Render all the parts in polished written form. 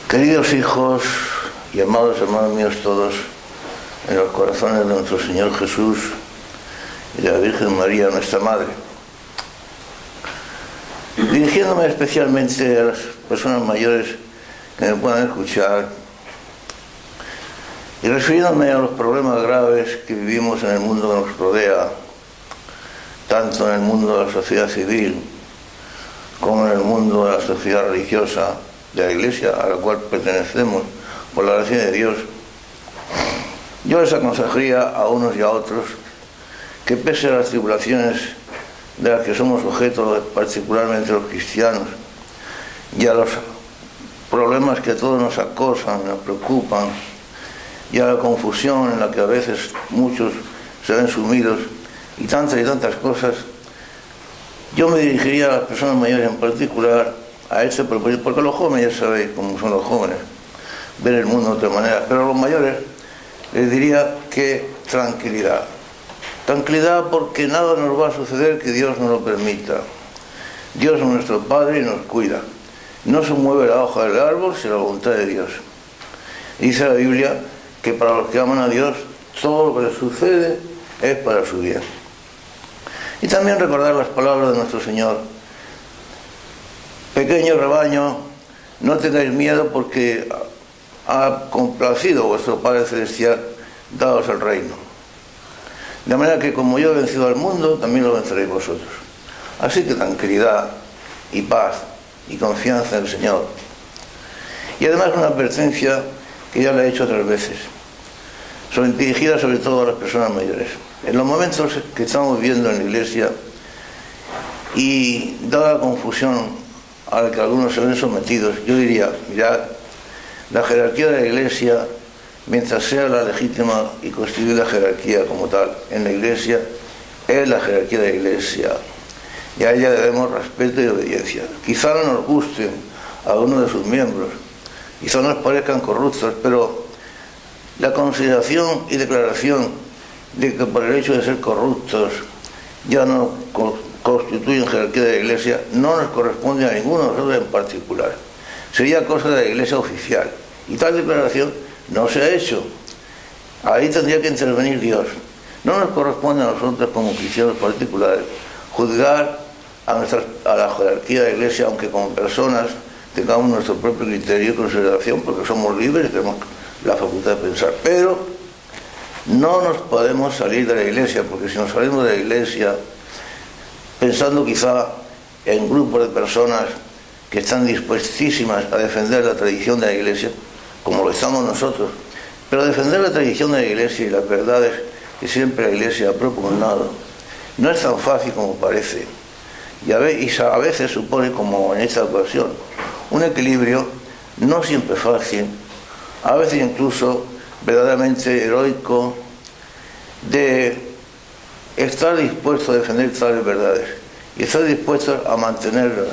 Queridos hijos y amados hermanos míos todos, en los corazones de nuestro Señor Jesús y de la Virgen María, nuestra Madre, dirigiéndome especialmente a las personas mayores que me puedan escuchar y refiriéndome a los problemas graves que vivimos en el mundo que nos rodea, tanto en el mundo de la sociedad civil como en el mundo de la sociedad religiosa, de la Iglesia a la cual pertenecemos por la gracia de Dios. Yo les aconsejaría a unos y a otros que, pese a las tribulaciones de las que somos objeto, particularmente los cristianos, y a los problemas que a todos nos acosan, nos preocupan, y a la confusión en la que a veces muchos se ven sumidos, y tantas cosas, yo me dirigiría a las personas mayores en particular a este propósito, porque los jóvenes ya sabéis cómo son los jóvenes, ven el mundo de otra manera, pero a los mayores les diría que tranquilidad porque nada nos va a suceder que Dios no lo permita. Dios es nuestro Padre y nos cuida, no se mueve la hoja del árbol sin la voluntad de Dios. Dice la Biblia que para los que aman a Dios todo lo que les sucede es para su bien. Y también recordar las palabras de nuestro Señor: pequeño rebaño, no tengáis miedo, porque ha complacido vuestro Padre Celestial daros el reino. De manera que como yo he vencido al mundo, también lo venceréis vosotros. Así que tranquilidad y paz y confianza en el Señor. Y además una advertencia que ya le he hecho otras veces, dirigida sobre todo a las personas mayores. En los momentos que estamos viviendo en la Iglesia, y dada la confusión a la que algunos se ven sometidos, yo diría: mirad, la jerarquía de la Iglesia, mientras sea la legítima y constituida jerarquía como tal en la Iglesia, es la jerarquía de la Iglesia, y a ella debemos respeto y obediencia. Quizá no nos gusten a uno de sus miembros, quizá nos parezcan corruptos, pero la consideración y declaración de que por el hecho de ser corruptos ya no constituyen jerarquía de la Iglesia no nos corresponde a ninguno de nosotros en particular. Sería cosa de la Iglesia oficial, y tal declaración no se ha hecho. Ahí tendría que intervenir Dios. No nos corresponde a nosotros como cristianos particulares juzgar a la jerarquía de la Iglesia, aunque como personas tengamos nuestro propio criterio y consideración, porque somos libres y tenemos la facultad de pensar. Pero no nos podemos salir de la Iglesia, porque si nos salimos de la Iglesia pensando quizá en grupos de personas que están dispuestísimas a defender la tradición de la Iglesia, como lo estamos nosotros, pero defender la tradición de la Iglesia y las verdades que siempre la Iglesia ha propugnado no es tan fácil como parece, y a veces supone, como en esta ocasión, un equilibrio no siempre fácil, a veces incluso verdaderamente heroico, de estar dispuesto a defender tales verdades y estar dispuesto a mantener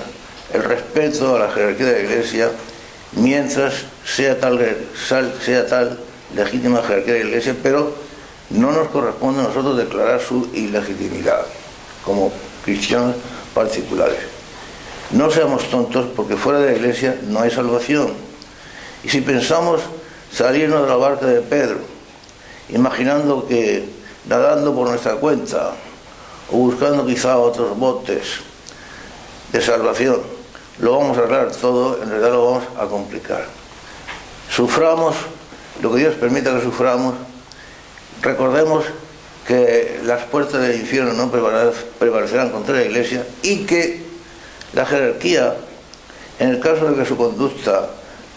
el respeto a la jerarquía de la Iglesia mientras sea tal legítima jerarquía de la Iglesia, pero no nos corresponde a nosotros declarar su ilegitimidad como cristianos particulares. No seamos tontos, porque fuera de la Iglesia no hay salvación. Y si pensamos salirnos de la barca de Pedro, imaginando que nadando por nuestra cuenta o buscando quizá otros botes de salvación lo vamos a arreglar todo, en realidad lo vamos a complicar. Suframos lo que Dios permita que suframos. Recordemos que las puertas del infierno no prevalecerán contra la Iglesia, y que la jerarquía, en el caso de que su conducta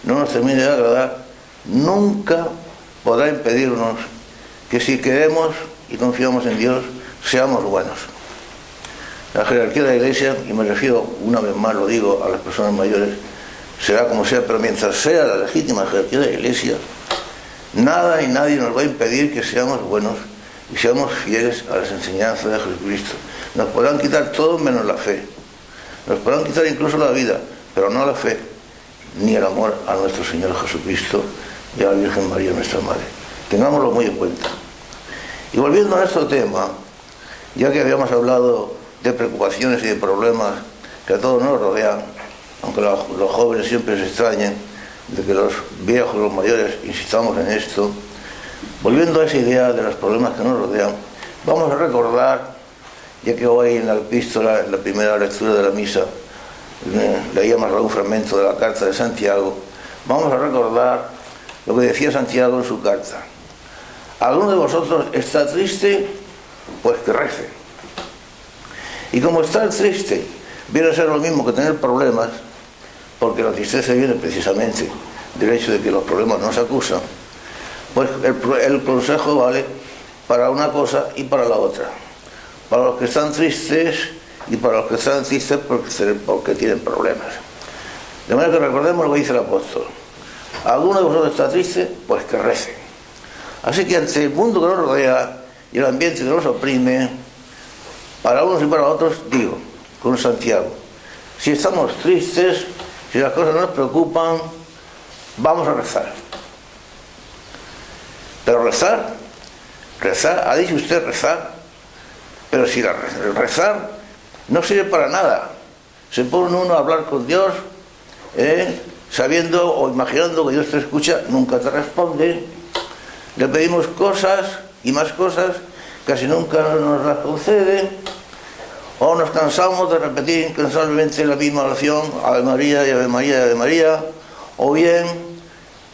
no nos termine de agradar, nunca podrá impedirnos que, si queremos y confiamos en Dios, seamos buenos. La jerarquía de la Iglesia, y me refiero una vez más, lo digo, a las personas mayores, será como sea, pero mientras sea la legítima jerarquía de la Iglesia, nada y nadie nos va a impedir que seamos buenos y seamos fieles a las enseñanzas de Jesucristo. Nos podrán quitar todo menos la fe, nos podrán quitar incluso la vida, pero no la fe ni el amor a nuestro Señor Jesucristo y a la Virgen María, nuestra Madre. Tengámoslo muy en cuenta. Y volviendo a nuestro tema, ya que habíamos hablado de preocupaciones y de problemas que a todos nos rodean, aunque los jóvenes siempre se extrañen de que los viejos, los mayores, insistamos en esto. Volviendo a esa idea de los problemas que nos rodean, vamos a recordar, ya que hoy en la epístola, en la primera lectura de la misa, leíamos algún fragmento de la carta de Santiago, vamos a recordar lo que decía Santiago en su carta. ¿Alguno de vosotros está triste? Pues que rece. Y como estar triste viene a ser lo mismo que tener problemas, porque la tristeza viene precisamente del hecho de que los problemas nos acusan, pues el consejo vale para una cosa y para la otra. Para los que están tristes y para los que están tristes porque tienen problemas. De manera que recordemos lo que dice el apóstol. ¿Alguno de vosotros está triste? Pues que rece. Así que ante el mundo que nos rodea y el ambiente que nos oprime, para unos y para otros, digo, con Santiago, si estamos tristes, si las cosas nos preocupan, vamos a rezar. Pero rezar, ha dicho usted rezar, pero si el rezar no sirve para nada. Se pone uno a hablar con Dios, sabiendo o imaginando que Dios te escucha, nunca te responde. Le pedimos cosas y más cosas, casi nunca nos las concede. O nos cansamos de repetir incansablemente la misma oración, Ave María y Ave María y Ave María. O bien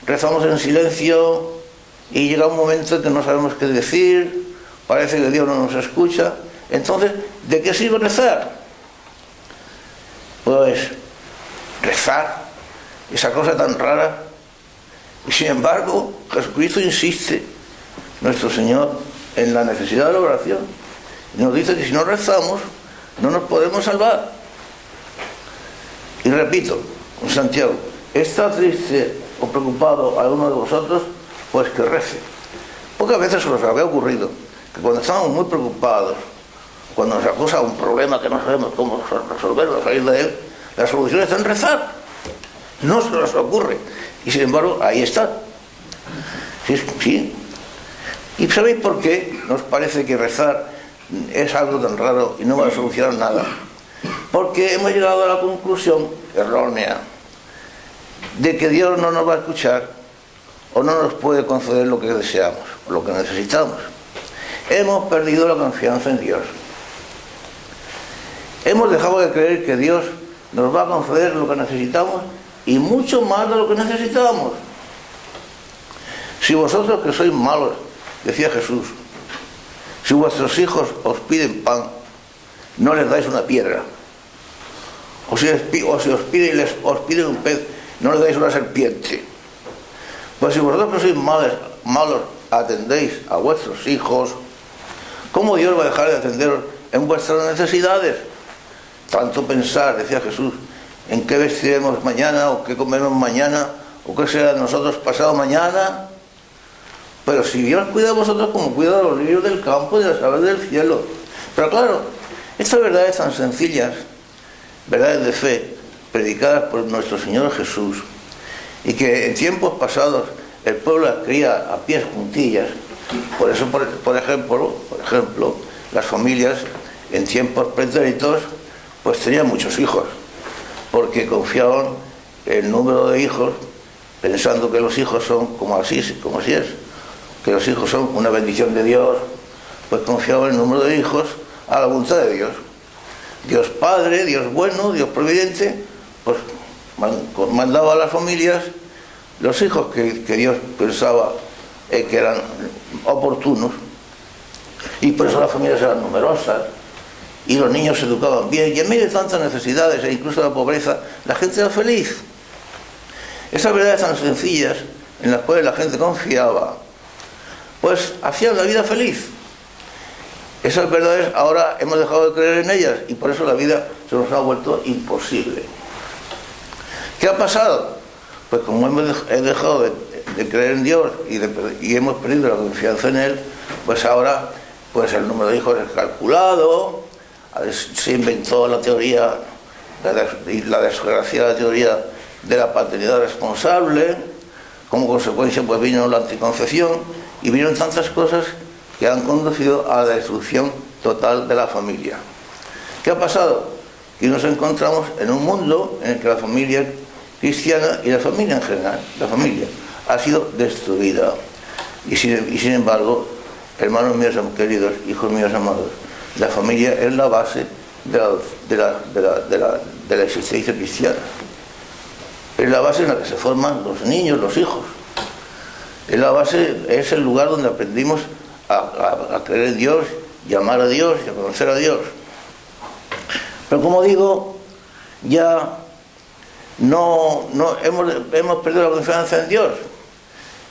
rezamos en silencio y llega un momento en que no sabemos qué decir, parece que Dios no nos escucha. Entonces, ¿de qué sirve rezar? Pues rezar, esa cosa tan rara. Y sin embargo, Jesucristo insiste, nuestro Señor, en la necesidad de la oración. Y nos dice que si no rezamos, no nos podemos salvar. Y repito, Santiago, ¿está triste o preocupado alguno de vosotros? Pues que rece. Pocas veces se nos había ocurrido que cuando estamos muy preocupados, cuando nos acusa un problema que no sabemos cómo resolverlo, salir de él, la solución está en rezar. No se nos ocurre. Y sin embargo, ahí está. ¿Sí? ¿Y sabéis por qué nos parece que rezar es algo tan raro y no va a solucionar nada? Porque hemos llegado a la conclusión errónea de que Dios no nos va a escuchar o no nos puede conceder lo que deseamos, lo que necesitamos. Hemos perdido la confianza en Dios. Hemos dejado de creer que Dios nos va a conceder lo que necesitamos y mucho más de lo que necesitamos. Si vosotros que sois malos, decía Jesús, si vuestros hijos os piden pan, no les dais una piedra. O si os piden un pez, no les dais una serpiente. Pues si vosotros que sois malos atendéis a vuestros hijos, ¿cómo Dios va a dejar de atenderos en vuestras necesidades? Tanto pensar, decía Jesús, en qué vestiremos mañana, o qué comeremos mañana, o qué será de nosotros pasado mañana. Pero si Dios cuida de vosotros como cuida de los lirios del campo y de las aves del cielo. Pero claro, estas verdades tan sencillas, verdades de fe, predicadas por nuestro Señor Jesús, y que en tiempos pasados el pueblo las creía a pies juntillas. Por eso, por ejemplo, las familias en tiempos pretéritos pues tenían muchos hijos, porque confiaban el número de hijos, pensando que los hijos son como así es, que los hijos son una bendición de Dios, pues confiaban el número de hijos a la voluntad de Dios. Dios Padre, Dios bueno, Dios providente, pues mandaba a las familias los hijos que Dios pensaba que eran oportunos, y por eso las familias eran numerosas y los niños se educaban bien, y en medio de tantas necesidades e incluso de la pobreza, la gente era feliz. Esas verdades tan sencillas en las cuales la gente confiaba, pues hacían la vida feliz. Esas verdades ahora hemos dejado de creer en ellas y por eso la vida se nos ha vuelto imposible. ¿Qué ha pasado? Pues como hemos dejado de creer en Dios y hemos perdido la confianza en Él, pues ahora pues el número de hijos es calculado, se inventó la teoría, la desgraciada teoría de la paternidad responsable, como consecuencia pues vino la anticoncepción y vinieron tantas cosas que han conducido a la destrucción total de la familia. ¿Qué ha pasado? Que nos encontramos en un mundo en el que la familia cristiana y la familia en general, la familia, ha sido destruida. Y sin embargo, hermanos míos queridos, hijos míos amados, la familia es la base de la existencia cristiana. Es la base en la que se forman los niños, los hijos. Es la base, es el lugar donde aprendimos a creer en Dios, y amar a Dios y a conocer a Dios. Pero como digo, ya no hemos perdido la confianza en Dios.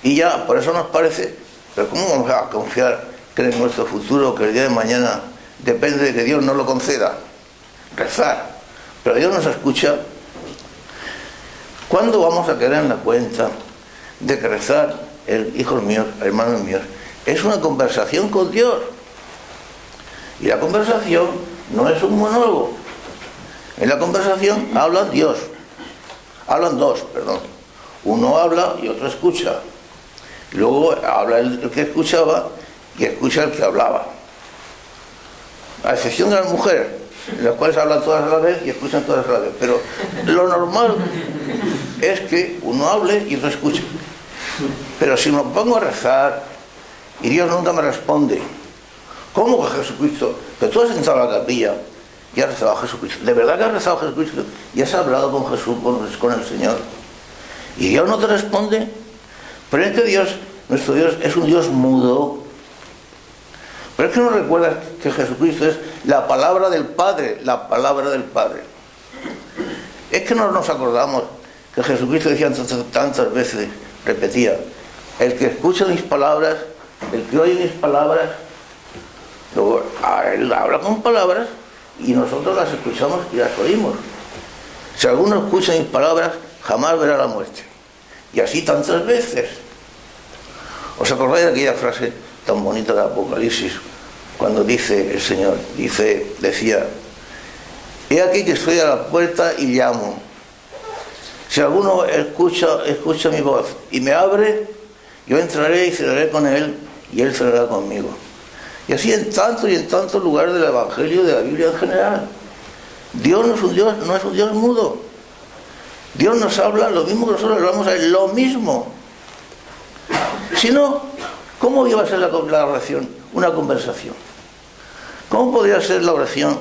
Y ya, por eso nos parece, pero ¿cómo vamos a confiar que en nuestro futuro, que el día de mañana depende de que Dios nos lo conceda? Rezar. Pero Dios nos escucha. ¿Cuándo vamos a caer en la cuenta de que rezar, hijos míos, hermanos míos, es una conversación con Dios? Y la conversación no es un monólogo. En la conversación hablan Dios. Hablan dos, perdón. Uno habla y otro escucha. Y luego habla el que escuchaba y escucha el que hablaba. A excepción de las mujeres, en las cuales hablan todas a la vez y escuchan todas a la vez. Pero lo normal es que uno hable y otro escuche. Pero si me pongo a rezar y Dios nunca me responde, ¿cómo que Jesucristo? Que tú has entrado a la capilla y has rezado a Jesucristo. ¿De verdad que has rezado a Jesucristo? Y has hablado con Jesús, con el Señor. ¿Y Dios no te responde? Pero es que Dios, nuestro Dios, es un Dios mudo. Pero es que no recuerdas que Jesucristo es la palabra del Padre, la palabra del Padre. Es que no nos acordamos que Jesucristo decía tantas veces, repetía, el que escucha mis palabras, el que oye mis palabras, luego él habla con palabras y nosotros las escuchamos y las oímos. Si alguno escucha mis palabras, jamás verá la muerte. Y así tantas veces. ¿Os acordáis de aquella frase tan bonita de Apocalipsis? Cuando dice el Señor, decía, he aquí que estoy a la puerta y llamo. Si alguno escucha mi voz y me abre, yo entraré y cenaré con él y él cenará conmigo. Y así en tantos y en tantos lugares del Evangelio, de la Biblia en general. Dios no es un Dios mudo. Dios nos habla lo mismo que nosotros hablamos a él, lo mismo. Si no, ¿cómo iba a ser la oración? Una conversación. ¿Cómo podría ser la oración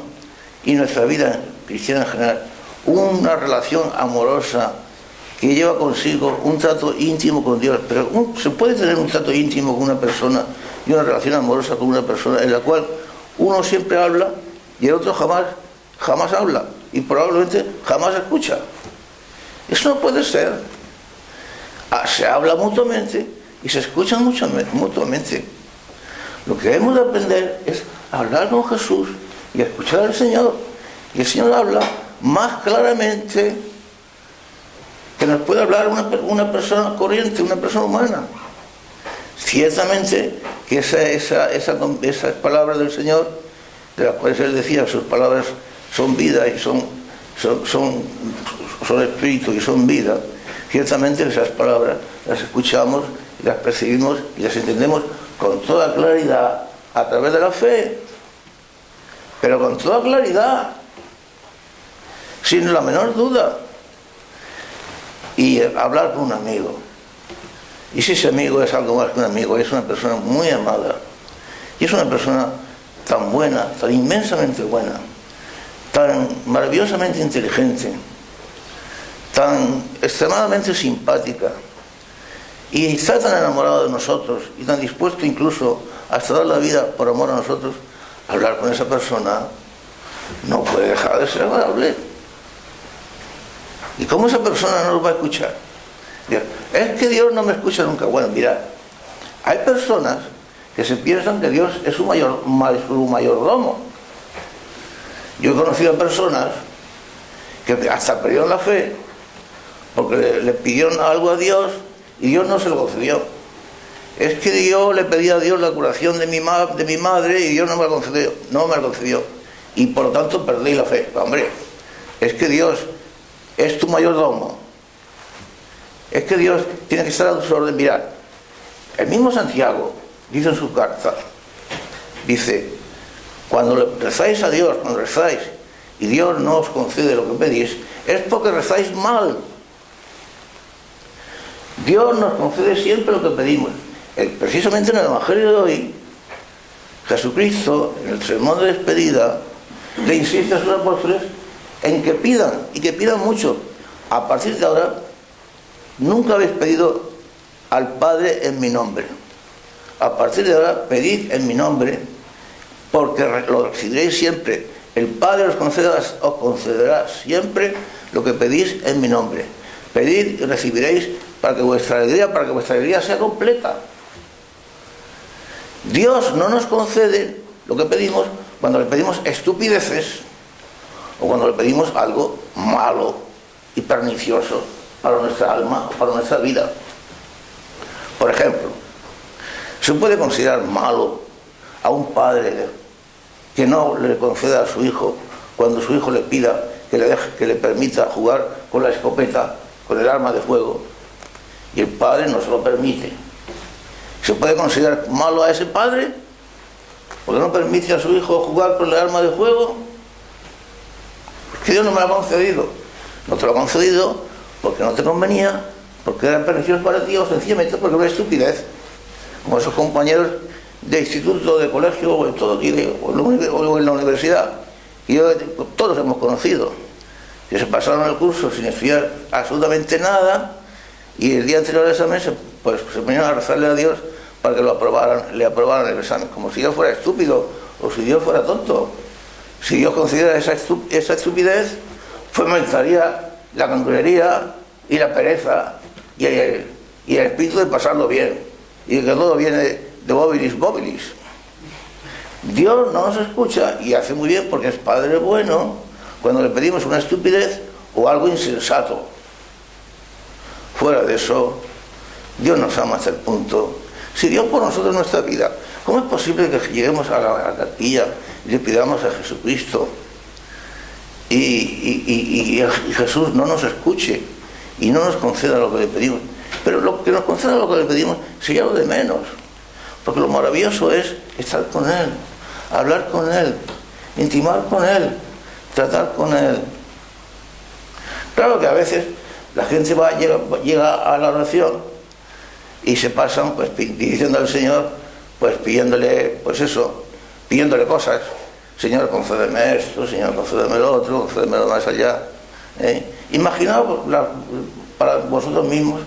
y nuestra vida cristiana en general una relación amorosa que lleva consigo un trato íntimo con Dios? Pero se puede tener un trato íntimo con una persona y una relación amorosa con una persona en la cual uno siempre habla y el otro jamás habla y probablemente jamás escucha. Eso no puede ser. Se habla mutuamente y se escucha mutuamente. Lo que debemos de aprender es hablar con Jesús y escuchar al Señor. Y el Señor habla más claramente que nos puede hablar una persona corriente, una persona humana. Ciertamente que esas palabras del Señor, de las cuales Él decía, sus palabras son vida y son espíritu y son vida. Ciertamente esas palabras las escuchamos, las percibimos y las entendemos con toda claridad a través de la fe, pero con toda claridad, sin la menor duda. Y hablar con un amigo, y si ese amigo es algo más que un amigo, es una persona muy amada y es una persona tan buena, tan inmensamente buena, tan maravillosamente inteligente, tan extremadamente simpática, y está tan enamorado de nosotros y tan dispuesto incluso hasta dar la vida por amor a nosotros, hablar con esa persona no puede dejar de ser agradable. ¿Y cómo esa persona no nos va a escuchar? Es que Dios no me escucha nunca. Bueno, mirad, hay personas que se piensan que Dios es su mayordomo. Yo he conocido a personas que hasta perdieron la fe porque le pidieron algo a Dios y Dios no se lo concedió. Es que yo le pedí a Dios la curación de mi madre y Dios no me la concedió. Y por lo tanto perdí la fe. Hombre, es que Dios es tu mayordomo. Es que Dios tiene que estar a tu orden. Mirad, el mismo Santiago dice en su carta, dice, cuando rezáis a Dios, cuando rezáis y Dios no os concede lo que pedís, es porque rezáis mal. Dios nos concede siempre lo que pedimos. Precisamente en el Evangelio de hoy, Jesucristo, en el sermón de despedida, le insiste a sus apóstoles en que pidan, y que pidan mucho. A partir de ahora, nunca habéis pedido al Padre en mi nombre. A partir de ahora, pedid en mi nombre, porque lo recibiréis siempre. El Padre os concederá siempre lo que pedís en mi nombre. Pedid y recibiréis para que vuestra alegría sea completa. Dios no nos concede lo que pedimos cuando le pedimos estupideces o cuando le pedimos algo malo y pernicioso para nuestra alma o para nuestra vida. Por ejemplo, se puede considerar malo a un padre que no le conceda a su hijo cuando su hijo le pida que le permita jugar con la escopeta, con el arma de fuego, y el padre no se lo permite. ¿Se puede considerar malo a ese padre porque no permite a su hijo jugar con el arma de fuego? Porque Dios no me lo ha concedido. No te lo ha concedido porque no te convenía, porque era pernicioso para ti, o sencillamente porque era una estupidez, como esos compañeros de instituto, de colegio o en la universidad, y todos hemos conocido, que se pasaron el curso sin estudiar absolutamente nada, y el día anterior al examen se ponían a rezarle a Dios para que le aprobaran el examen, como si Dios fuera estúpido o si Dios fuera tonto. Si Dios considera esa estupidez, fomentaría la cangrería y la pereza y el espíritu de pasarlo bien, y de que todo viene de bobilis bobilis. Dios no nos escucha, y hace muy bien, porque es Padre bueno, cuando le pedimos una estupidez o algo insensato. Fuera de eso, Dios nos ama hasta el punto. Si Dios por nosotros en nuestra vida, ¿cómo es posible que lleguemos a la capilla y le pidamos a Jesucristo y Jesús no nos escuche y no nos conceda lo que le pedimos? Pero lo que nos conceda lo que le pedimos sería lo de menos, porque lo maravilloso es estar con Él, hablar con Él, intimar con Él, tratar con Él. Claro que a veces la gente llega a la oración y se pasan diciendo al Señor, pidiéndole cosas. Señor, concédeme esto, Señor, concédeme lo otro, concédeme lo más allá. Imaginaos para vosotros mismos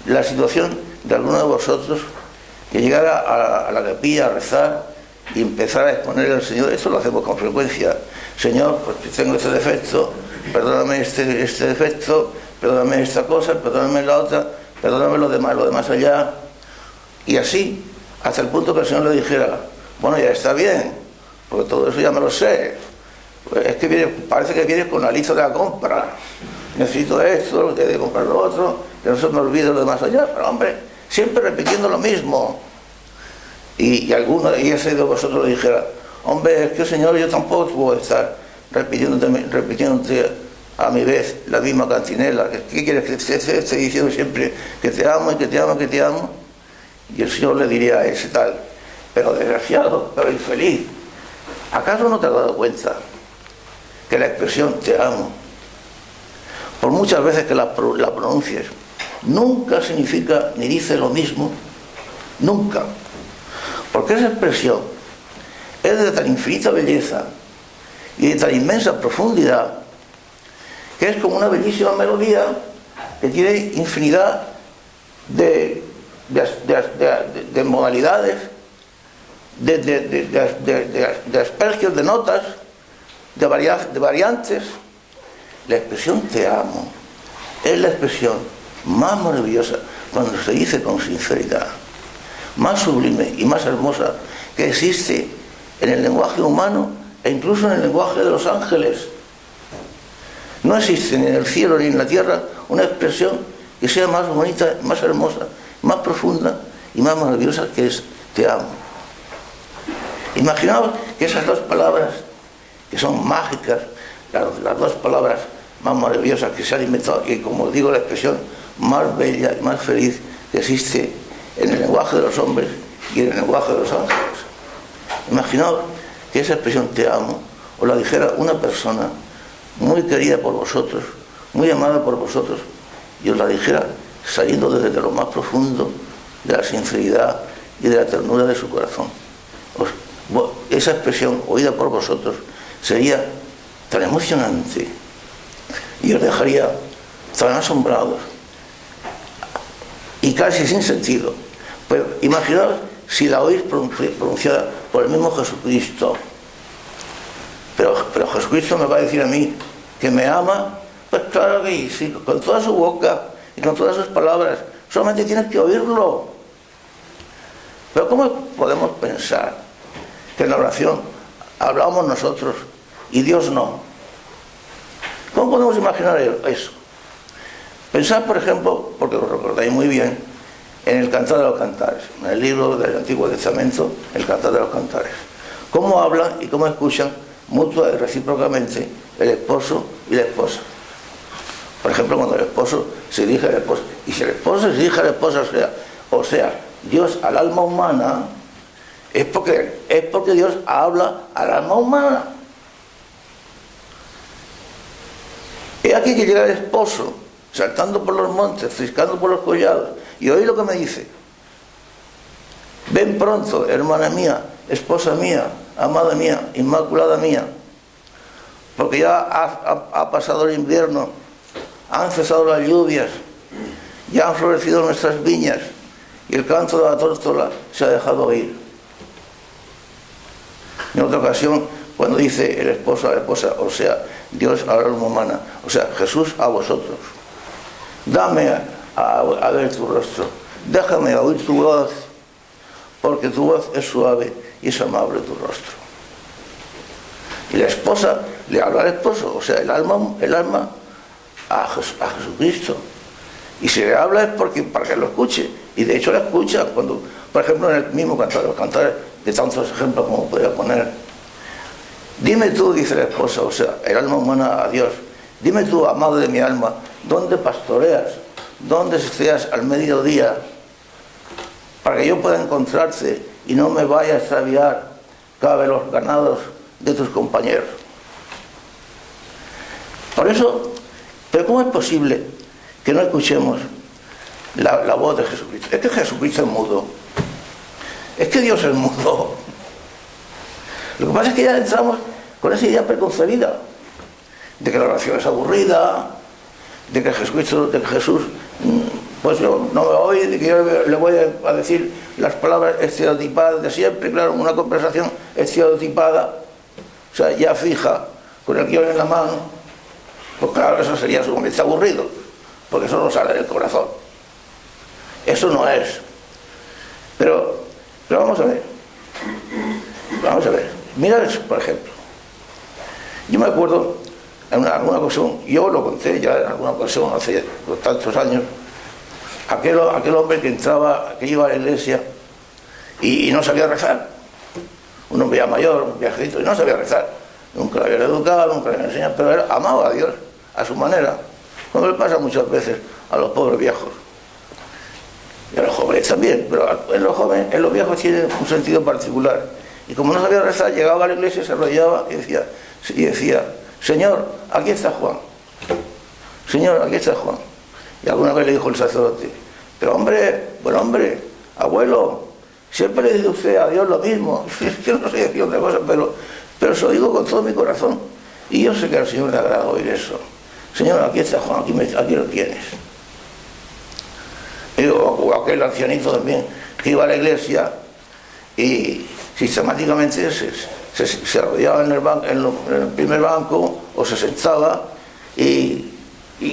la situación de alguno de vosotros que llegara a la capilla a rezar y empezara a exponer al Señor. Esto lo hacemos con frecuencia. Señor, pues tengo este defecto, perdóname este defecto, perdóname esta cosa, perdóname la otra, perdóname lo demás allá. Y así, hasta el punto que el Señor le dijera, bueno, ya está bien, porque todo eso ya me lo sé. Pues es que parece que vienes con la lista de la compra. Necesito esto, tengo que comprar lo otro, que no se me olvide lo demás allá. Pero hombre, siempre repitiendo lo mismo. Y ese de vosotros le dijera, hombre, es que Señor, yo tampoco puedo estar repitiéndote a mi vez la misma cantinela. ¿Qué quieres que te esté diciendo siempre? Que te amo y que te amo y que te amo. Y el Señor le diría a ese tal, pero desgraciado, pero infeliz, ¿acaso no te has dado cuenta que la expresión te amo, por muchas veces que la pronuncies, nunca significa ni dice lo mismo? Nunca. Porque esa expresión es de tan infinita belleza y de tan inmensa profundidad que es como una bellísima melodía que tiene infinidad de modalidades, de aspergios, de notas, de variantes. La expresión te amo es la expresión más maravillosa cuando se dice con sinceridad, más sublime y más hermosa que existe en el lenguaje humano e incluso en el lenguaje de los ángeles. No existe ni en el cielo ni en la tierra una expresión que sea más bonita, más hermosa, más profunda y más maravillosa que es te amo. Imaginaos que esas dos palabras, que son mágicas, las dos palabras más maravillosas que se han inventado, y como digo, la expresión más bella y más feliz que existe en el lenguaje de los hombres y en el lenguaje de los ángeles. Imaginaos que esa expresión te amo os la dijera una persona muy querida por vosotros, muy amada por vosotros, y os la dijera saliendo desde lo más profundo de la sinceridad y de la ternura de su corazón. Esa expresión oída por vosotros sería tan emocionante y os dejaría tan asombrados y casi sin sentido. Pues imaginaos si la oís pronunciada por el mismo Jesucristo. Pero Jesucristo me va a decir a mí que me ama. Pues claro que sí, con toda su boca y con todas sus palabras. Solamente tienes que oírlo. Pero ¿cómo podemos pensar que en la oración hablamos nosotros y Dios no? ¿Cómo podemos imaginar eso? Pensad, por ejemplo, porque lo recordáis muy bien, en el Cantar de los Cantares, en el libro del Antiguo Testamento, el Cantar de los Cantares. Cómo hablan y cómo escuchan mutua y recíprocamente el esposo y la esposa. Por ejemplo, cuando el esposo se dirige a la esposa, y si el esposo se dirige a la esposa, o sea, Dios al alma humana, es porque Dios habla al alma humana. He aquí que llega el esposo, saltando por los montes, ciscando por los collados, y oí lo que me dice: ven pronto, hermana mía, esposa mía, amada mía, inmaculada mía, porque ya ha pasado el invierno, han cesado las lluvias, ya han florecido nuestras viñas, y el canto de la tórtola se ha dejado oír. En otra ocasión, cuando dice el esposo a la esposa, o sea, Dios a la alma humana, o sea, Jesús a vosotros: dame a ver tu rostro, déjame oír tu voz, porque tu voz es suave y es amable tu rostro. Y la esposa le habla al esposo, o sea, el alma a Jesucristo. Y si le habla es para que lo escuche. Y de hecho lo escucha cuando, por ejemplo, en el mismo Cantar de los Cantares, de tantos ejemplos como podría poner: dime tú, dice la esposa, o sea, el alma humana a Dios, dime tú, amado de mi alma, ¿dónde pastoreas? ¿Dónde estés al mediodía? Para que yo pueda encontrarte y no me vaya a extraviar cabe los ganados de tus compañeros. Por eso, pero ¿cómo es posible que no escuchemos la voz de Jesucristo? Es que Jesucristo es mudo. Es que Dios es mudo. Lo que pasa es que ya entramos con esa idea preconcebida de que la oración es aburrida, de que Jesús, pues no me oye, de que yo le voy a decir las palabras estereotipadas de siempre. Claro, una conversación estereotipada, o sea, ya fija, con el guión en la mano, pues claro, eso sería sumamente aburrido, porque eso no sale del corazón. Eso no es. Pero vamos a ver. Mira eso, por ejemplo. Yo me acuerdo, en alguna ocasión, yo lo conté ya en alguna ocasión hace tantos años, aquel hombre que iba a la iglesia y no sabía rezar. Un hombre ya mayor, un viejito, y no sabía rezar. Nunca lo había educado, nunca lo había enseñado, pero él amaba a Dios a su manera, como le pasa muchas veces a los pobres viejos. Y a los jóvenes también, pero en los viejos tienen un sentido particular. Y como no sabía rezar, llegaba a la iglesia, se arrodillaba y decía: Señor, aquí está Juan. Señor, aquí está Juan. Y alguna vez le dijo el sacerdote: pero hombre, buen hombre, abuelo, siempre le dice usted a Dios lo mismo. Es que no sé decir otra cosa, pero se lo digo con todo mi corazón. Y yo sé que al Señor le agrada oír eso. Señor, aquí está Juan, aquí lo tienes. O aquel ancianito también que iba a la iglesia y sistemáticamente se arrodillaba en el primer banco o se sentaba y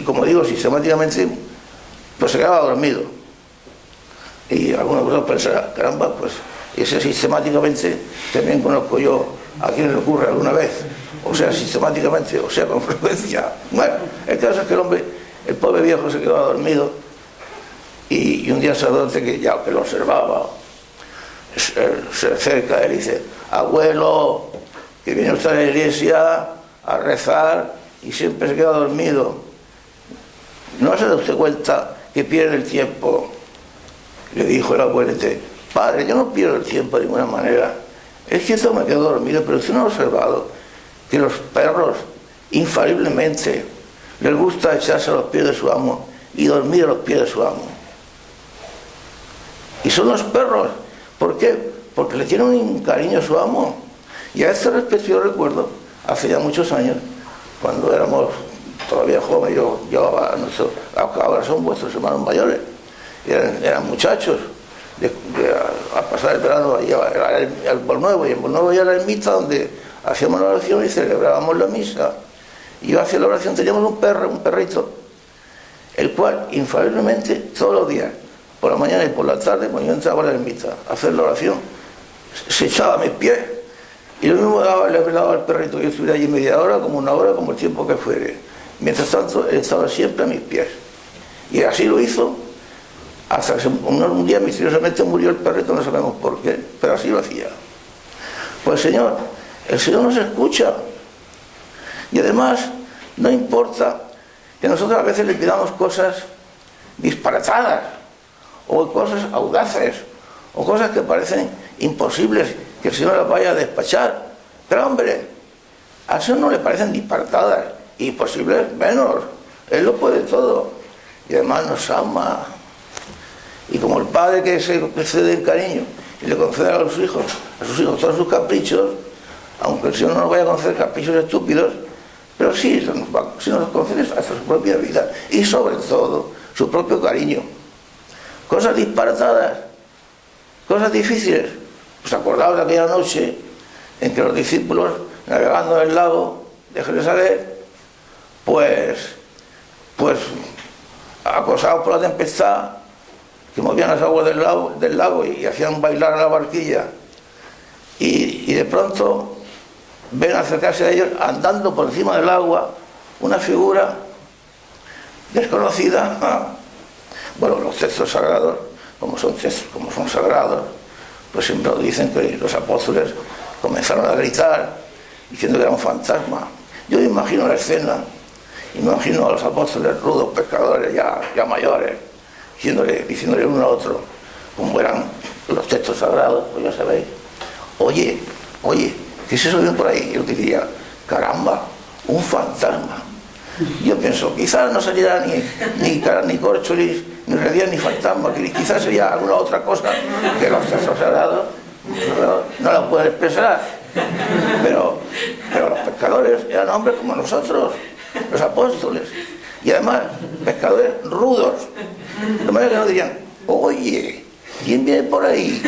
como digo, sistemáticamente pues se quedaba dormido. Y alguna cosa pensará: caramba, pues ese sistemáticamente también conozco yo a quien le ocurre alguna vez, o sea, sistemáticamente, o sea, con frecuencia. Bueno, el caso es que el pobre viejo se quedaba dormido y un día el sacerdote que lo observaba se acerca a él y dice: abuelo, que viene usted a la iglesia a rezar y siempre se queda dormido, ¿no se da usted cuenta que pierde el tiempo? Le dijo el abuelete: padre, yo no pierdo el tiempo de ninguna manera, es que esto me quedo dormido, pero usted no ha observado que los perros infaliblemente les gusta echarse a los pies de su amo y dormir a los pies de su amo. Y son los perros. ¿Por qué? Porque le tienen un cariño a su amo. Y a este respecto yo recuerdo, hace ya muchos años, cuando éramos todavía jóvenes, yo llevaba a nuestro, ahora son vuestros hermanos mayores, eran muchachos, a pasar el verano al Bolnuevo, y en Bolnuevo ya era la ermita donde hacíamos la oración y celebrábamos la misa. Y yo hacía la oración, teníamos un perrito, el cual infaliblemente todos los días, por la mañana y por la tarde, cuando yo entraba a la ermita a hacer la oración, se echaba a mis pies y lo mismo le daba al perrito que yo estuviera allí media hora, como una hora, como el tiempo que fuere. Mientras tanto, él estaba siempre a mis pies. Y así lo hizo hasta que un día misteriosamente murió el perrito, no sabemos por qué, pero así lo hacía. Pues el Señor nos escucha. Y además, no importa que nosotros a veces le pidamos cosas disparatadas, o cosas audaces, o cosas que parecen imposibles, que el Señor las vaya a despachar. Pero hombre, al Señor no le parecen disparatadas, imposibles menos. Él lo puede todo. Y además nos ama. Y como el padre que se excede en cariño y le concede a sus hijos todos sus caprichos, aunque el Señor no nos vaya a conceder caprichos estúpidos, pero sí nos concede hasta su propia vida y sobre todo su propio cariño. Cosas disparatadas, cosas difíciles. ¿Os acordaos de aquella noche en que los discípulos, navegando en el lago de Genesaret, pues acosados por la tempestad, que movían las aguas del lago y hacían bailar a la barquilla, y de pronto ven acercarse a ellos andando por encima del agua una figura desconocida. Bueno, los textos sagrados, como son sagrados, pues siempre dicen que los apóstoles comenzaron a gritar diciendo que era un fantasma. Yo me imagino la escena, y me imagino a los apóstoles rudos, pescadores ya mayores, diciéndole uno a otro, como eran los textos sagrados, pues ya sabéis, oye, ¿qué es eso que viene por ahí? Yo diría, caramba, un fantasma. Yo pienso, quizás no sería ni córcholis, ni realidad, ni fantasma, quizás sería alguna otra cosa que los textos sagrados no la pueden expresar. Pero los pescadores eran hombres como nosotros, los apóstoles, y además pescadores rudos, de manera que no dirían, oye, ¿quién viene por ahí?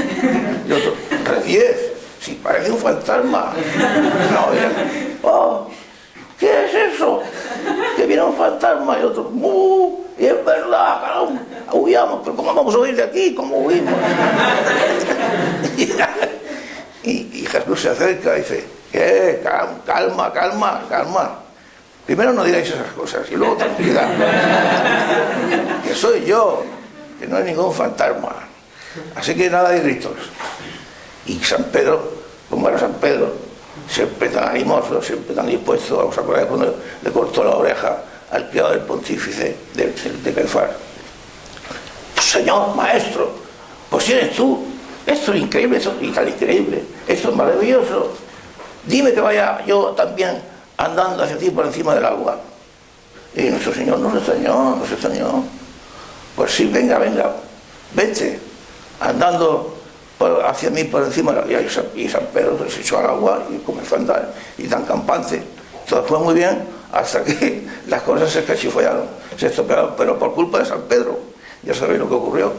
Y otro, Rediez, si parece un fantasma. No, dirían, oh, ¿qué es eso? Que viene un fantasma. Y otro, y es verdad, caramba, huyamos, pero ¿cómo vamos a huir de aquí? ¿Cómo huimos? Y Jesús se acerca y dice, calma. Primero no digáis esas cosas y luego tranquilidad. Que soy yo, que no hay ningún fantasma. Así que nada de gritos. Y San Pedro, como era San Pedro, siempre tan animoso, siempre tan dispuesto. ¿Os acordáis cuando le cortó la oreja al criado del pontífice de Caifás? Señor, maestro, pues si eres tú, esto es increíble, esto es tan increíble, esto es maravilloso. Dime que vaya yo también andando hacia ti por encima del agua. Y nuestro Señor no se extrañó. Pues sí, venga, vente, andando hacia mí por encima del agua. Y San Pedro se echó al agua y comenzó a andar, y tan campante. Todo fue muy bien hasta que las cosas se cachifollaron, se estropearon, pero por culpa de San Pedro. Ya sabéis lo que ocurrió.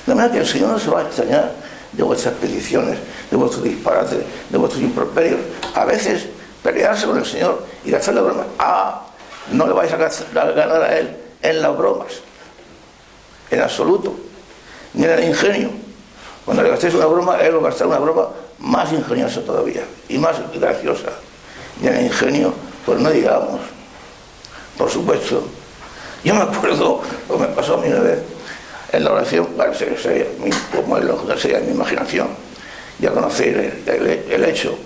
De manera que el Señor no se va a extrañar de vuestras peticiones, de vuestros disparates, de vuestros improperios. A veces pelearse con el Señor y gastarle bromas. No le vais a ganar a Él en las bromas, en absoluto, ni en el ingenio. Cuando le gastéis una broma, Él os gastará una broma más ingeniosa todavía y más graciosa. Y en el ingenio, pues no digamos. Por supuesto, yo me acuerdo lo que me pasó a mí una vez en la oración, como es lo que sería mi imaginación. Ya conocéis el hecho,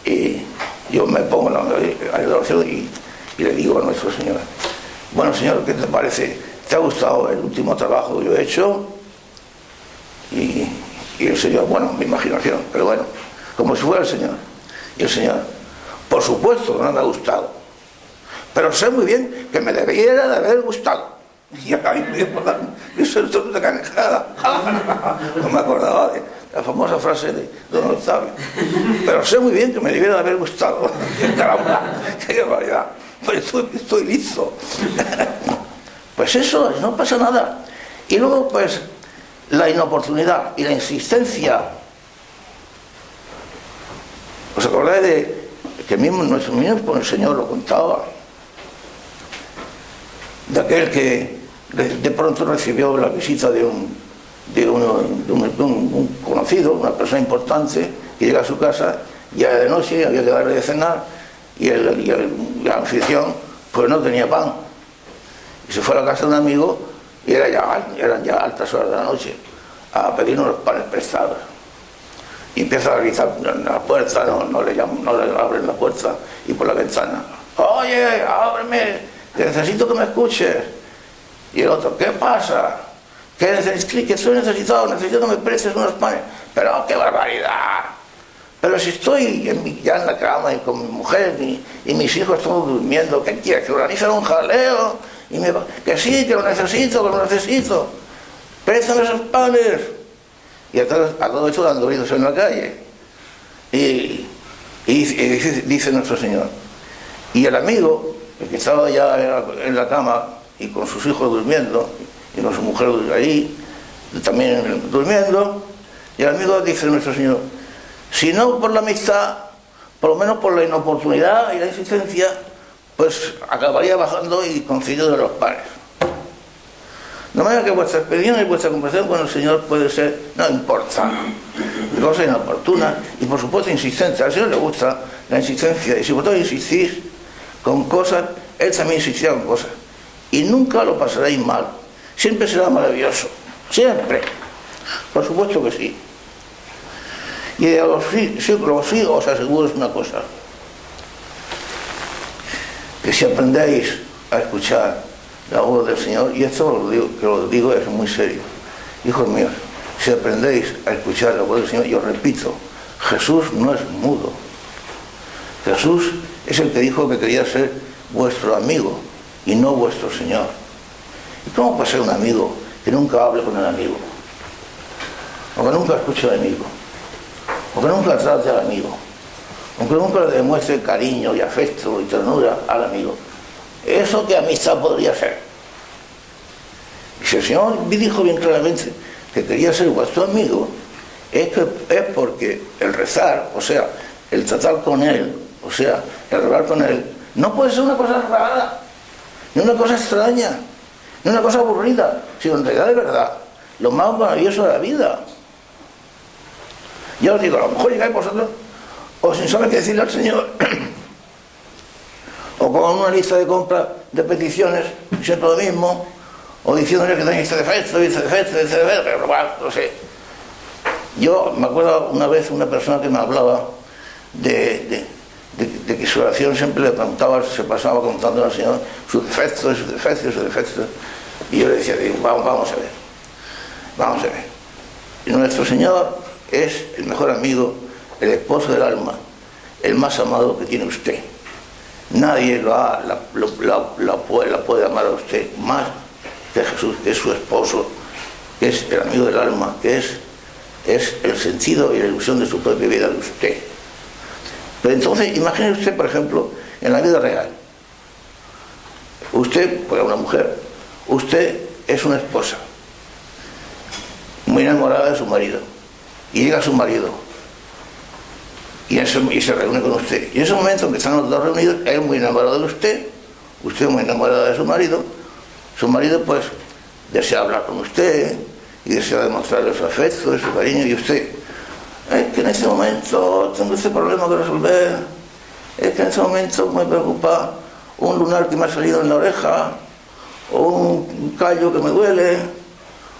y yo me pongo en la oración y le digo a nuestro Señor, bueno, Señor, ¿qué te parece? ¿Te ha gustado el último trabajo que yo he hecho? Y el Señor, bueno, mi imaginación, pero bueno, como si fuera el Señor. Y el Señor, por supuesto que no me ha gustado, pero sé muy bien que me debería de haber gustado. Y ahí me dio por dar un suelto de carcajada. No me acordaba de la famosa frase de Don Octavio. Pero sé muy bien que me debiera de haber gustado. Caramba, qué barbaridad. Pues estoy listo. Pues eso, no pasa nada. Y luego, pues, la inoportunidad y la insistencia. ¿Os acordáis de que mismo nuestro mismo el Señor lo contaba? De aquel que de pronto recibió la visita de un conocido, una persona importante, que llega a su casa, ya de noche, había que darle de cenar, y el anfitrión pues no tenía pan. Y se fue a la casa de un amigo, y eran ya altas horas de la noche, a pedir unos panes prestados. Y empieza a gritar en la puerta, no le abren la puerta, y por la ventana: oye, ábreme, que necesito que me escuches. Y el otro: ¿qué pasa? Que estoy necesitado, necesito que me prestes unos panes. Pero qué barbaridad. Pero si estoy ya en la cama y con mi mujer y mis hijos todos durmiendo, ¿qué quieres? ¿Que organizan un jaleo? Que sí, que lo necesito. Préstame esos panes. Y a todo esto dando gritos en la calle. Y dice nuestro Señor: y el amigo, el que estaba ya en la cama y con sus hijos durmiendo, y con su mujer ahí también durmiendo, y el amigo dice nuestro Señor: si no por la amistad, por lo menos por la inoportunidad y la insistencia, pues acabaría bajando y concediendo los panes. De manera que vuestra experiencia y vuestra conversación con el Señor puede ser, no importa, cosas inoportunas y por supuesto insistentes. Al Señor le gusta la insistencia, y si vosotros insistís con cosas, Él también insistirá con cosas, y nunca lo pasaréis mal. Siempre será maravilloso, siempre, por supuesto que sí. Y sí os aseguro una cosa: que si aprendéis a escuchar la voz del Señor, y esto lo digo es muy serio, hijos míos, si aprendéis a escuchar la voz del Señor, y os repito, Jesús no es mudo. Jesús es el que dijo que quería ser vuestro amigo y no vuestro Señor. ¿Y cómo puede ser un amigo que nunca hable con el amigo? O que nunca escuche al amigo, o que nunca trate al amigo, o que nunca le demuestre cariño y afecto y ternura al amigo? ¿Eso qué amistad podría ser? Y si el Señor me dijo bien claramente que quería ser vuestro amigo, es porque el rezar, o sea, el tratar con Él, o sea, el hablar con Él, no puede ser una cosa rara, ni una cosa extraña, ni una cosa aburrida, sino en realidad de verdad lo más maravilloso de la vida. Ya os digo, a lo mejor llegáis vosotros o sin saber qué decirle al Señor, o con una lista de compra de peticiones, siempre lo mismo, o diciéndole que tenéis este defecto, pero bueno, no sé. Yo me acuerdo una vez una persona que me hablaba de que su oración siempre le preguntaba, se pasaba contando al Señor sus defectos, y yo le decía: vamos a ver. Y nuestro Señor es el mejor amigo, el esposo del alma, el más amado que tiene usted. Nadie la puede amar a usted más que Jesús, que es su esposo, que es el amigo del alma, que es el sentido y la ilusión de su propia vida de usted. Pero entonces, imagine usted, por ejemplo, en la vida real. Usted, pues una mujer, usted es una esposa, muy enamorada de su marido, y llega su marido, y se reúne con usted. Y en ese momento en que están los dos reunidos, él muy enamorado de usted muy enamorada de su marido pues desea hablar con usted, y desea demostrarle su afecto y su cariño, y usted: es que en este momento tengo este problema que resolver, es que en este momento me preocupa un lunar que me ha salido en la oreja, o un callo que me duele,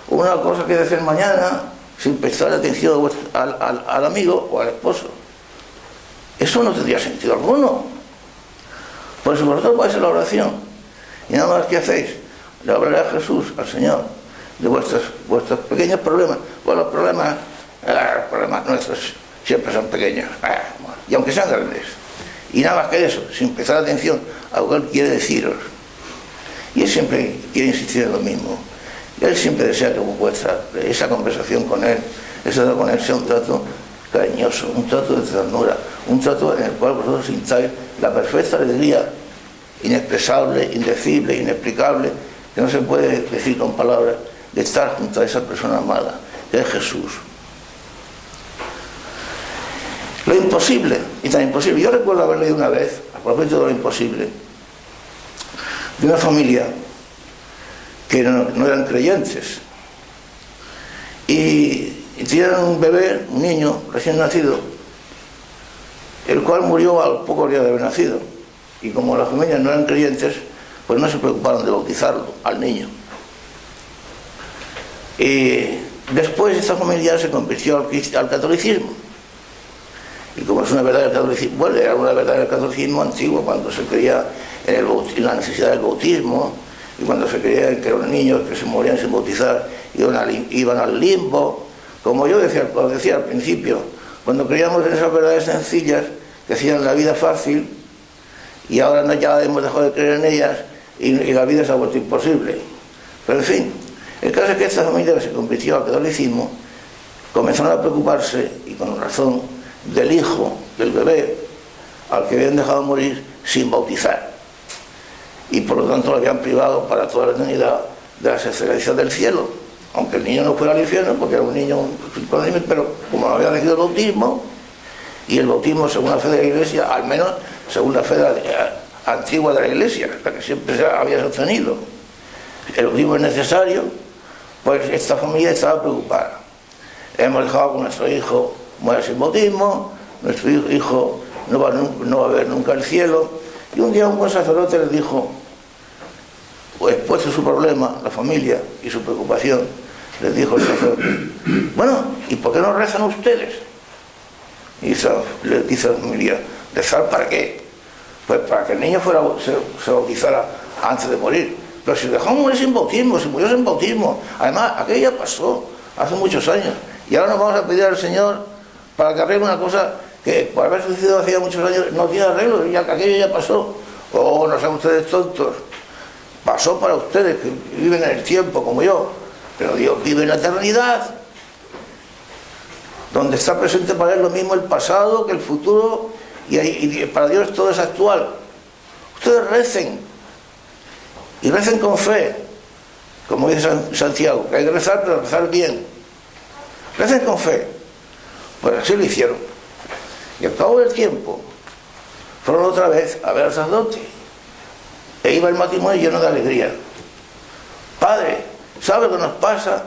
o una cosa que hacer mañana, sin prestar atención al amigo o al esposo. Eso no tendría sentido alguno. Por eso vosotros vais a la oración, y nada más que hacéis, le hablaré a Jesús, al Señor, de vuestros pequeños problemas. Bueno, los problemas nuestros siempre son pequeños, y aunque sean grandes, y nada más que eso, sin prestar atención a lo que Él quiere deciros. Y él siempre quiere insistir en lo mismo. Él siempre desea que esa conversación con él, ese trato con él sea un trato cariñoso, un trato de ternura, un trato en el cual vosotros sintáis la perfecta alegría, inexpresable, indecible, inexplicable, que no se puede decir con palabras, de estar junto a esa persona amada, que es Jesús. Lo imposible, y tan imposible. Yo recuerdo haber leído una vez, a propósito de lo imposible, de una familia que no eran creyentes y tenían un bebé, un niño recién nacido, el cual murió al poco día de haber nacido, y como las familias no eran creyentes, pues no se preocuparon de bautizarlo al niño. Y después esta familia se convirtió al catolicismo, y como es una verdad del catolicismo, bueno, era una verdad del catolicismo antiguo, cuando se creía en la necesidad del bautismo, y cuando se creía que los niños que se morían sin bautizar iban al limbo. Como yo decía al principio, cuando creíamos en esas verdades sencillas que hacían la vida fácil, y ahora ya hemos dejado de creer en ellas y la vida se ha vuelto imposible. Pero en fin, el caso es que esta familia que se convirtió al catolicismo comenzaron a preocuparse, y con razón, del hijo, del bebé, al que habían dejado morir sin bautizar, y por lo tanto lo habían privado para toda la eternidad de las excelencias del cielo, aunque el niño no fuera al infierno porque era un niño, pero como no había recibido el bautismo, y el bautismo según la fe de la Iglesia, al menos según la fe antigua de la Iglesia, la que siempre se había sostenido, el bautismo es necesario, pues esta familia estaba preocupada. Hemos dejado que nuestro hijo muera sin bautismo, nuestro hijo no va a ver nunca el cielo. Y un día un buen sacerdote les dijo, pues expuesto su problema, la familia y su preocupación, les dijo el sacerdote, bueno, ¿y por qué no rezan ustedes? Y le dice a la familia, ¿rezar para qué? Pues para que el niño se bautizara antes de morir. Pero si dejamos morir sin bautismo, si murió sin bautismo, además aquello ya pasó hace muchos años, y ahora nos vamos a pedir al Señor para que arregle una cosa que por haber sucedido hacía muchos años no tiene arreglo, ya que aquello ya pasó. Oh, no sean ustedes tontos, pasó para ustedes que viven en el tiempo como yo, pero Dios vive en la eternidad, donde está presente para él lo mismo el pasado que el futuro, y para Dios todo es actual. Ustedes recen, y recen con fe, como dice Santiago, que hay que rezar, pero rezar bien. Recen con fe. Pues así lo hicieron. Y al cabo del tiempo fueron otra vez a ver al sacerdote, e iba el matrimonio lleno de alegría. Padre, ¿sabe lo que nos pasa?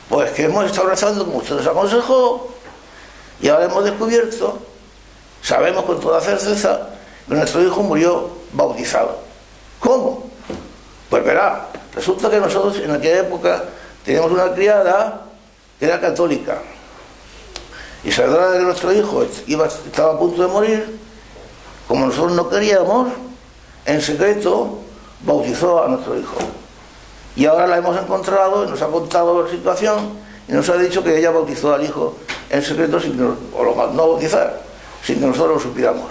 Pues que hemos estado rezando como usted nos aconsejó, y ahora hemos descubierto, sabemos con toda certeza, que nuestro hijo murió bautizado. ¿Cómo? Pues verá, resulta que nosotros en aquella época teníamos una criada que era católica, y sabiendo de que nuestro hijo estaba a punto de morir, como nosotros no queríamos, en secreto bautizó a nuestro hijo. Y ahora la hemos encontrado y nos ha contado la situación y nos ha dicho que ella bautizó al hijo en secreto o lo mandó a bautizar sin que nosotros lo supiéramos.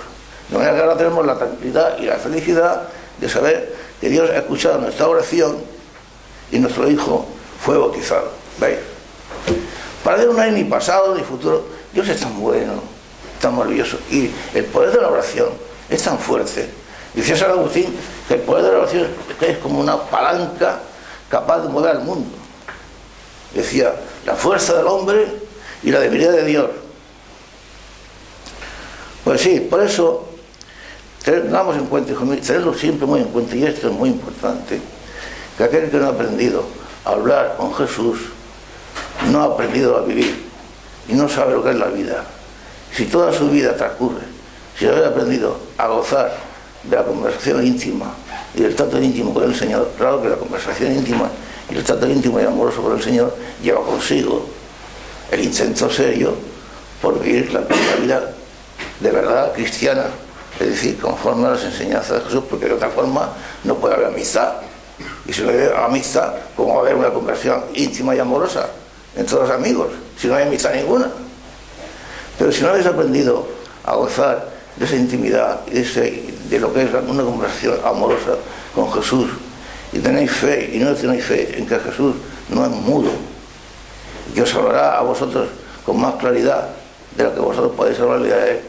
De manera que ahora tenemos la tranquilidad y la felicidad de saber que Dios ha escuchado nuestra oración y nuestro hijo fue bautizado. ¿Veis? Para ver no hay ni pasado ni futuro. Dios es tan bueno, tan maravilloso, y el poder de la oración es tan fuerte. Decía San Agustín que el poder de la oración es como una palanca capaz de mover al mundo. Decía, la fuerza del hombre y la debilidad de Dios. Pues sí, por eso tengamos en cuenta, hijo mío, tenerlo siempre muy en cuenta, y esto es muy importante, que aquel que no ha aprendido a hablar con Jesús no ha aprendido a vivir y no sabe lo que es la vida. Si toda su vida transcurre, si hubiera aprendido a gozar de la conversación íntima y del trato íntimo con el Señor, claro que la conversación íntima y el trato íntimo y amoroso con el Señor lleva consigo el intento serio por vivir la vida de verdad cristiana, es decir, conforme a las enseñanzas de Jesús, porque de otra forma no puede haber amistad. Y si no hay amistad, ¿cómo va a haber una conversión íntima y amorosa entre los amigos? Si no hay amistad ninguna. Pero si no habéis aprendido a gozar de esa intimidad y de lo que es una conversación amorosa con Jesús, y tenéis fe, y no tenéis fe en que Jesús no es mudo, y que os hablará a vosotros con más claridad de lo que vosotros podéis hablarle a Él,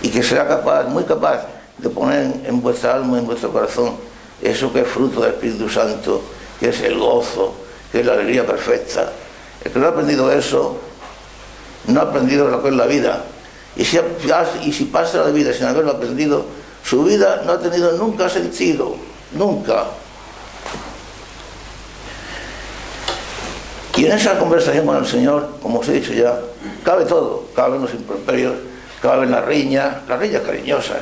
y que será capaz, muy capaz, de poner en vuestra alma, en vuestro corazón, eso que es fruto del Espíritu Santo, que es el gozo, que es la alegría perfecta. El que no ha aprendido eso, no ha aprendido lo que es la vida. Y si pasa la vida sin haberlo aprendido, su vida no ha tenido nunca sentido, nunca. Y en esa conversación con el Señor, como os he dicho ya, cabe todo, caben los improperios, caben las riñas cariñosas,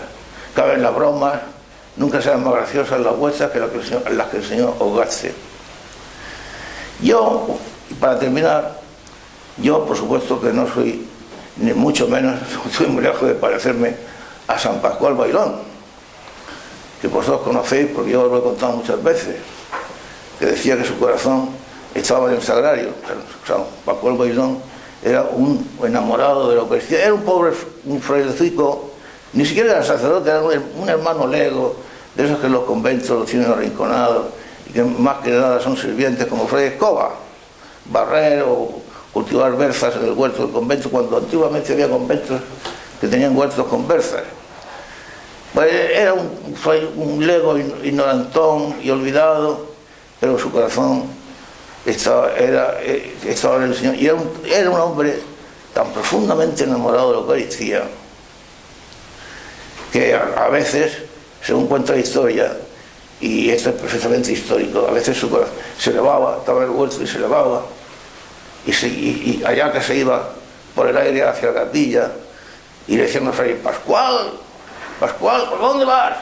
caben las bromas, nunca serán más graciosas las vuestras que las que el Señor os gaste. Yo, para terminar, yo por supuesto que no soy, ni mucho menos, estoy muy lejos de parecerme a San Pascual Bailón, que vosotros conocéis porque yo os lo he contado muchas veces, que decía que su corazón estaba en el sagrario. San Pascual Bailón era un enamorado de la Eucaristía, era un pobre, un frailecito, ni siquiera era sacerdote, era un hermano lego, de esos que en los conventos los tienen arrinconados, y que más que nada son sirvientes como Fray Escoba, barrer o cultivar berzas en el huerto del convento, cuando antiguamente había conventos que tenían huertos con berzas. Pues era un lego ignorantón y olvidado, pero su corazón estaba en el Señor, y era un hombre tan profundamente enamorado de la Eucaristía que a veces, según cuenta la historia, y esto es perfectamente histórico, a veces su corazón se elevaba, estaba en el huerto y se elevaba, y allá que se iba por el aire hacia la capilla, y le decían a Fray Pascual, ¿por dónde vas?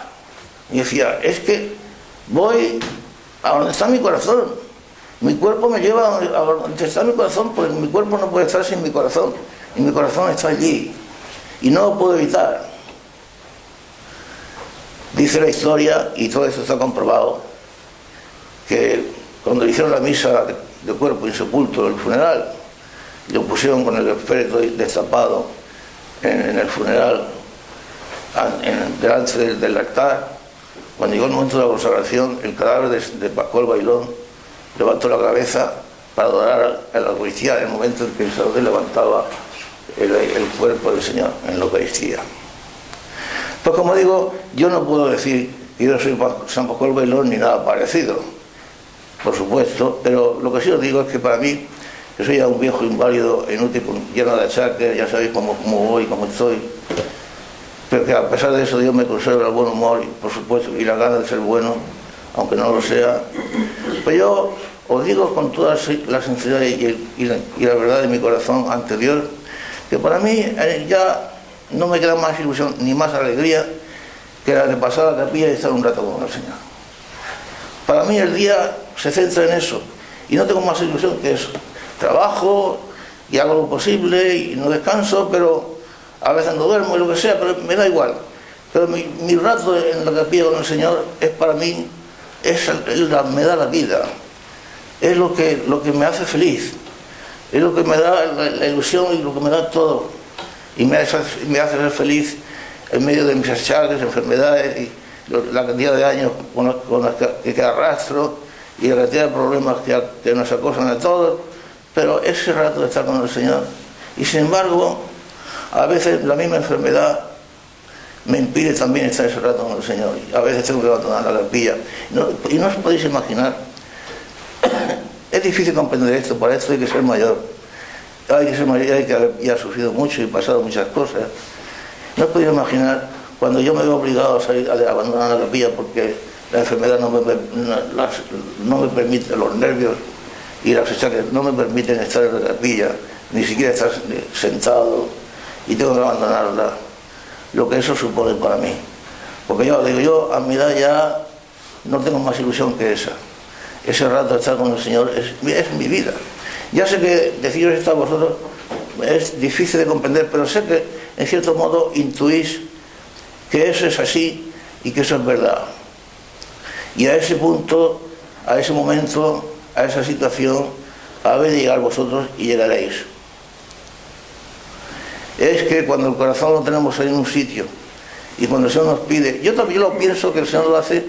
Y decía, es que voy a donde está mi corazón, mi cuerpo me lleva a donde está mi corazón, porque mi cuerpo no puede estar sin mi corazón, y mi corazón está allí, y no lo puedo evitar. Dice la historia, y todo esto está comprobado, que cuando le hicieron la misa de cuerpo insepulto, el funeral, lo pusieron con el féretro destapado en el funeral, delante del altar. Cuando llegó el momento de la consagración, el cadáver de Pascual Bailón levantó la cabeza para adorar a la Eucaristía, en el momento en que el sacerdote levantaba el cuerpo del Señor en la Eucaristía. Pues como digo, yo no puedo decir que yo soy San Pascual Bailón ni nada parecido, por supuesto, pero lo que sí os digo es que para mí, que soy ya un viejo inválido, inútil, lleno de achaques, ya sabéis cómo voy, cómo estoy, pero que a pesar de eso Dios me conserva el buen humor, y, por supuesto, y la gana de ser bueno, aunque no lo sea. Pues yo os digo con toda la sinceridad y la verdad de mi corazón ante Dios, que para mí ya no me queda más ilusión ni más alegría que la de pasar a la capilla y estar un rato con el Señor. Para mí el día se centra en eso, y no tengo más ilusión que eso. Trabajo y hago lo posible y no descanso, pero a veces no duermo y lo que sea, pero me da igual. Pero mi rato en la capilla con el Señor es para mí, me da la vida, es lo que me hace feliz, es lo que me da la ilusión y lo que me da todo, y me hace ser feliz en medio de mis achaques, enfermedades y la cantidad de años con las que arrastro y la cantidad de problemas que nos acosan a todos, pero ese rato de estar con el Señor. Y sin embargo, a veces la misma enfermedad me impide también estar ese rato con el Señor, y a veces tengo que abandonar la capilla, y no os podéis imaginar. Es difícil comprender esto, para esto hay que ser mayor, hay que haber ya sufrido mucho y pasado muchas cosas. No os podéis imaginar cuando yo me veo obligado a abandonar la capilla porque la enfermedad no me permite, los nervios y las achaques no me permiten estar en la capilla, ni siquiera estar sentado, y tengo que abandonarla, lo que eso supone para mí. Porque yo a mi edad ya no tengo más ilusión que esa. Ese rato de estar con el Señor es mi vida. Ya sé que deciros esto a vosotros es difícil de comprender, pero sé que en cierto modo intuís que eso es así y que eso es verdad. Y a ese punto, a ese momento, a esa situación, habéis de llegar vosotros y llegaréis. Es que cuando el corazón lo tenemos en un sitio y cuando el Señor nos pide, yo también lo pienso que el Señor lo hace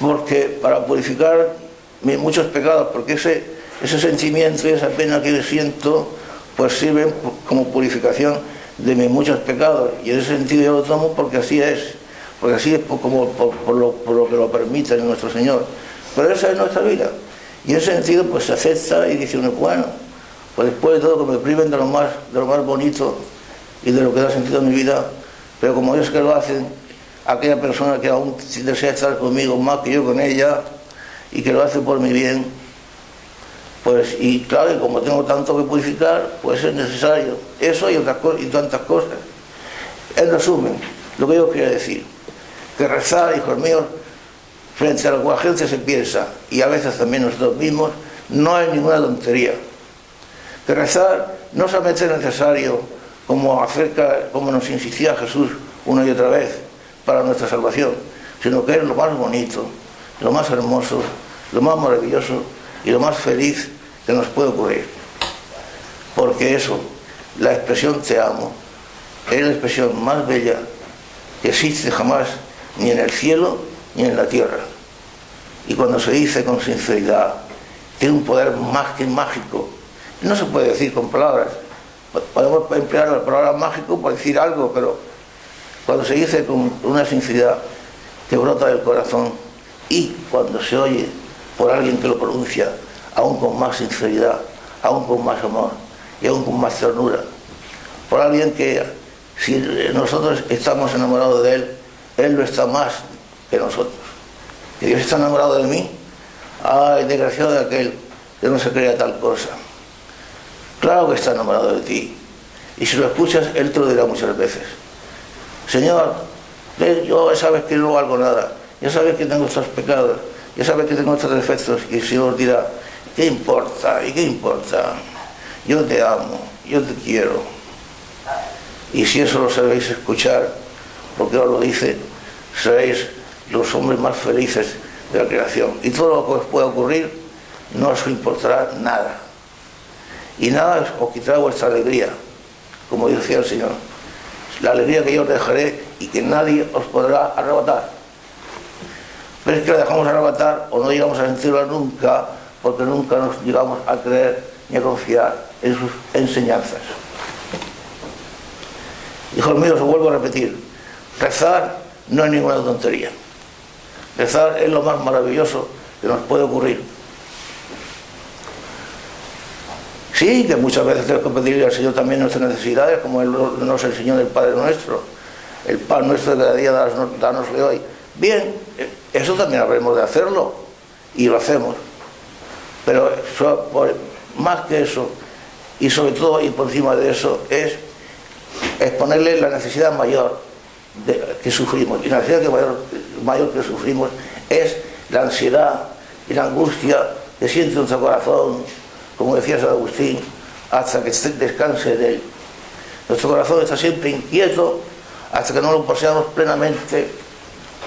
porque para purificar mis muchos pecados, porque ese sentimiento y esa pena que siento, pues sirven como purificación de mis muchos pecados, y en ese sentido yo lo tomo porque así es como por lo que lo permite nuestro Señor. Pero esa es nuestra vida, y en ese sentido pues se acepta y dice uno, bueno, pues después de todo que me priven de lo más bonito y de lo que da sentido a mi vida, pero como ellos que lo hacen, aquella persona que aún desea estar conmigo más que yo con ella, y que lo hace por mi bien, pues, y claro, y como tengo tanto que purificar, pues es necesario eso y otras cosas, y tantas cosas. En resumen, lo que yo quiero decir, que rezar, hijos míos, frente a lo que la gente se piensa, y a veces también nosotros mismos, no es ninguna tontería. Que rezar no solamente es necesario como nos insistía Jesús una y otra vez para nuestra salvación, sino que es lo más bonito, lo más hermoso, lo más maravilloso y lo más feliz que nos puede ocurrir. Porque eso, la expresión te amo, es la expresión más bella que existe jamás, ni en el cielo ni en la tierra. Y cuando se dice con sinceridad, tiene un poder más que mágico. No se puede decir con palabras. Podemos emplear la palabra mágico para decir algo, pero cuando se dice con una sinceridad que brota del corazón, y cuando se oye por alguien que lo pronuncia aún con más sinceridad, aún con más amor y aún con más ternura, por alguien que si nosotros estamos enamorados de él, él lo está más que nosotros. Que Dios está enamorado de mí, ay, desgraciado de aquel que no se crea tal cosa. Claro que está enamorado de ti, y si lo escuchas, él te lo dirá muchas veces. Señor, yo ya sabes que no valgo nada, ya sabes que tengo estos pecados, ya sabes que tengo estos defectos, y el Señor dirá, ¿qué importa? ¿Y qué importa? Yo te amo, yo te quiero. Y si eso lo sabéis escuchar, porque os lo dice, seréis los hombres más felices de la creación. Y todo lo que os pueda ocurrir no os importará nada. Y nada os quitará vuestra alegría, como decía el Señor. La alegría que yo os dejaré y que nadie os podrá arrebatar. Pero es que la dejamos arrebatar o no llegamos a sentirla nunca, porque nunca nos llegamos a creer ni a confiar en sus enseñanzas. Hijos míos, os vuelvo a repetir, rezar no es ninguna tontería. Rezar es lo más maravilloso que nos puede ocurrir. Sí, que muchas veces tenemos que pedirle al Señor también nuestras necesidades, como Él nos enseñó en el Padre Nuestro. El pan nuestro de cada día, danosle hoy. Bien, eso también habremos de hacerlo, y lo hacemos. Pero más que eso, y sobre todo y por encima de eso, es exponerle la necesidad mayor que sufrimos. Y la necesidad mayor que sufrimos es la ansiedad y la angustia que siente nuestro corazón, como decía San Agustín, hasta que descanse de él. Nuestro corazón está siempre inquieto hasta que no lo poseamos plenamente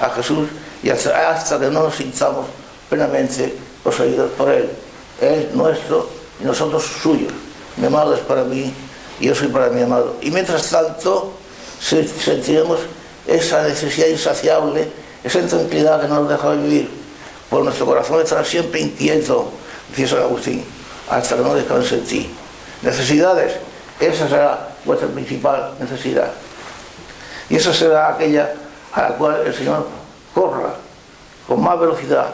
a Jesús, y hasta que no nos sintamos plenamente poseídos por Él. Él nuestro y nosotros suyos. Mi amado es para mí y yo soy para mi amado. Y mientras tanto sentiremos esa necesidad insaciable, esa intranquilidad que no nos deja vivir, porque nuestro corazón estará siempre inquieto, decía San Agustín, hasta que no descanse en ti. Necesidades, esa será vuestra principal necesidad. Y esa será aquella a la cual el Señor corra con más velocidad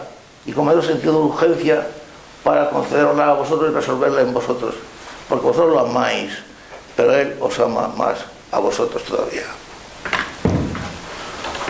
y con mayor sentido de urgencia para concederla a vosotros y resolverla en vosotros, porque vosotros lo amáis, pero Él os ama más a vosotros todavía.